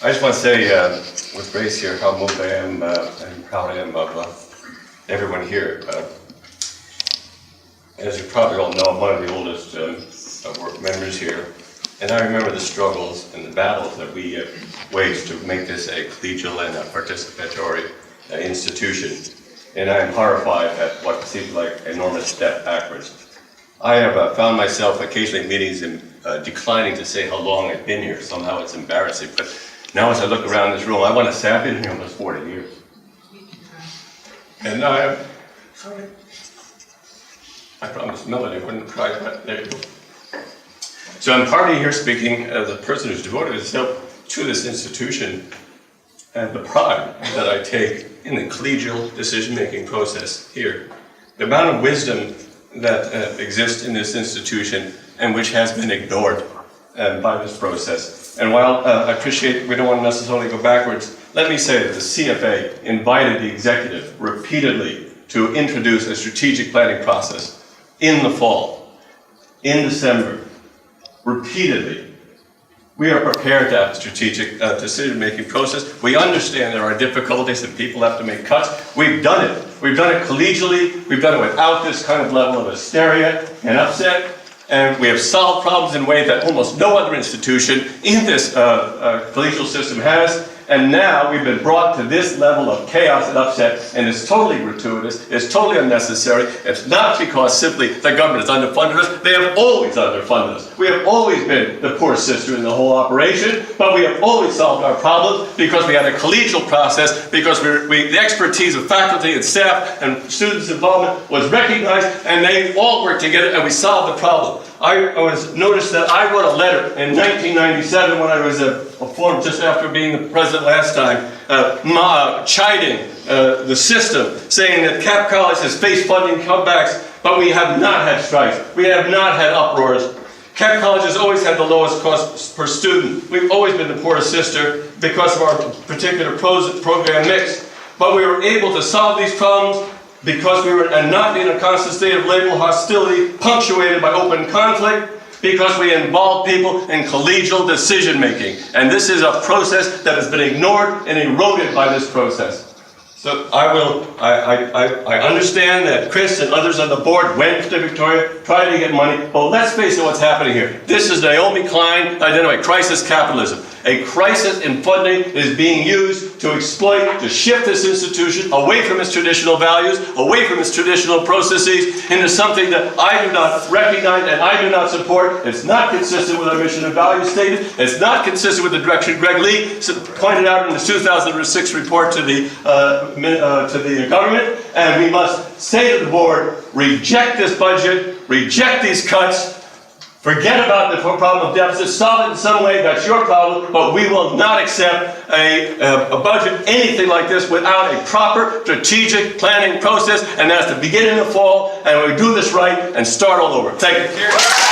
I just want to say, with Grace here, how moved I am and proud I am of everyone here. As you probably all know, I'm one of the oldest work members here, and I remember the struggles and the battles that we waged to make this a collegial and a participatory institution. And I am horrified at what seems like an enormous step backwards. I have found myself occasionally in meetings and declining to say how long I've been here. Somehow it's embarrassing, but now as I look around this room, I want to say I've been here almost 40 years. And sorry. I promised Melody I wouldn't cry, but there you go. So I'm partly here speaking as a person who's devoted himself to this institution and the pride that I take in the collegial decision-making process here. The amount of wisdom that exists in this institution and which has been ignored by this process. And while I appreciate we don't want to necessarily go backwards, let me say that the CFA invited the executive repeatedly to introduce a strategic planning process in the fall, in December, repeatedly. We are prepared to have a strategic decision-making process. We understand there are difficulties and people have to make cuts. We've done it. We've done it collegially. We've done it without this kind of level of hysteria and upset. And we have solved problems in ways that almost no other institution in this collegial system has. And now we've been brought to this level of chaos and upset, and it's totally gratuitous, it's totally unnecessary. It's not because simply the government has underfunded us. They have always underfunded us. We have always been the poor sister in the whole operation, but we have always solved our problems because we had a collegial process, because the expertise of faculty and staff and students' involvement was recognized, and they all worked together, and we solved the problem. I noticed that I wrote a letter in 1997 when I was formed just after being the president last time, chiding the system, saying that Cap College has faced funding cutbacks, but we have not had strikes. We have not had uproars. Cap College has always had the lowest cost per student. We've always been the poorest sister because of our particular program mix. But we were able to solve these problems because we were not in a constant state of labor hostility punctuated by open conflict, because we involve people in collegial decision-making. And this is a process that has been ignored and eroded by this process. So I understand that Chris and others on the board went to Victoria, tried to get money, but let's face it, what's happening here. This is Naomi Klein identified crisis capitalism. A crisis in funding is being used to exploit, to shift this institution away from its traditional values, away from its traditional processes, into something that I do not recognize and I do not support. It's not consistent with our mission and value statement. It's not consistent with the direction Greg Lee pointed out in the 2006 report to the government. And we must say to the board, reject this budget, reject these cuts, forget about the problem of deficit, solve it in some way, that's your problem, but we will not accept a budget, anything like this, without a proper strategic planning process, and that's to begin in the fall, and we do this right and start all over. Thank you.